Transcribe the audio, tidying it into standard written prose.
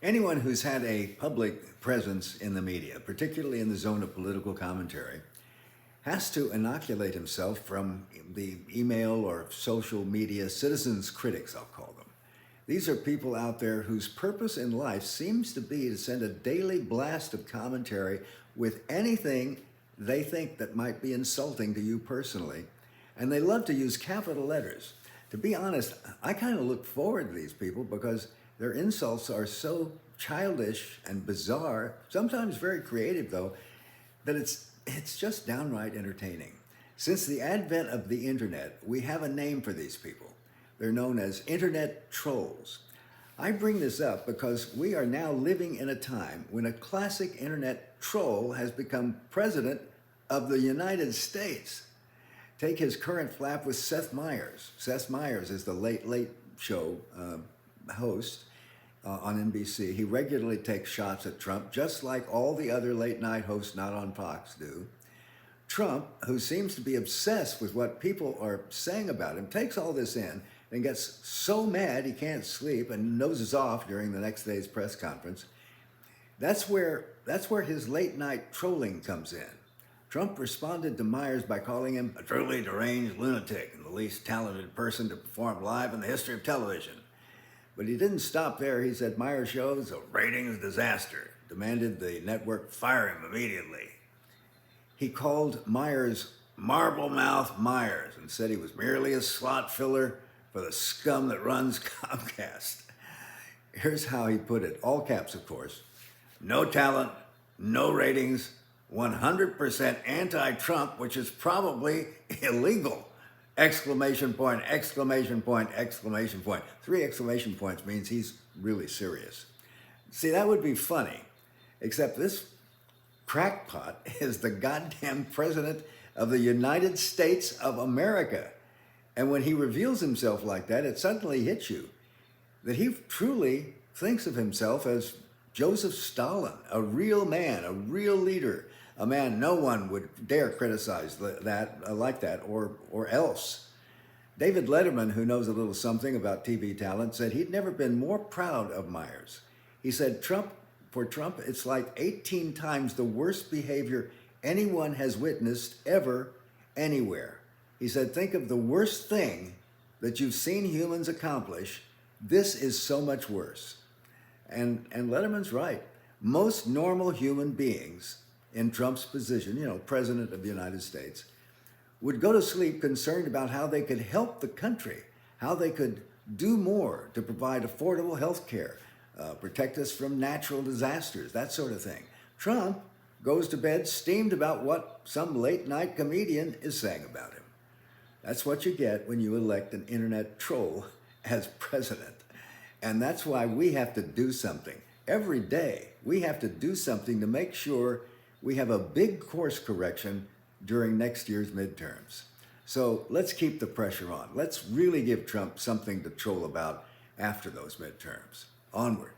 Anyone who's had a public presence in the media, particularly in the zone of political commentary, has to inoculate himself from the email or social media citizens' critics, I'll call them. These are people out there whose purpose in life seems to be to send a daily blast of commentary with anything they think that might be insulting to you personally. And they love to use capital letters. To be honest, I kind of look forward to these people because their insults are so childish and bizarre, sometimes very creative though, that it's just downright entertaining. Since the advent of the internet, we have a name for these people. They're known as internet trolls. I bring this up because we are now living in a time when a classic internet troll has become president of the United States. Take his current flap with Seth Meyers. Seth Meyers is the Late Late Show host on NBC. He regularly takes shots at Trump, just like all the other late night hosts not on Fox do. Trump, who seems to be obsessed with what people are saying about him, takes all this in and gets so mad he can't sleep and noses off during the next day's press conference. That's where his late night trolling comes in. Trump responded to Meyers by calling him a truly deranged lunatic and the least talented person to perform live in the history of television. But he didn't stop there. He said Meyers' show is a ratings disaster, demanded the network fire him immediately. He called Meyers Marble Mouth Myers and said he was merely a slot filler for the scum that runs Comcast. Here's how he put it, all caps of course. No talent, no ratings, 100% anti-Trump, which is probably illegal. Exclamation point, exclamation point, exclamation point. 3 exclamation points means he's really serious. See, that would be funny, except this crackpot is the goddamn president of the United States of America. And when he reveals himself like that, it suddenly hits you that he truly thinks of himself as Joseph Stalin, a real man, a real leader, a man no one would dare criticize that like that or else. David Letterman, who knows a little something about TV talent, said he'd never been more proud of Meyers. He said, for Trump, it's like 18 times the worst behavior anyone has witnessed ever, anywhere. He said, think of the worst thing that you've seen humans accomplish. This is so much worse. And Letterman's right. Most normal human beings in Trump's position, president of the United States, would go to sleep concerned about how they could help the country, how they could do more to provide affordable health care, protect us from natural disasters, that sort of thing. Trump goes to bed steamed about what some late night comedian is saying about him. That's what you get when you elect an internet troll as president. And that's why we have to do something. Every day, we have to do something to make sure we have a big course correction during next year's midterms. So let's keep the pressure on. Let's really give Trump something to troll about after those midterms. Onward.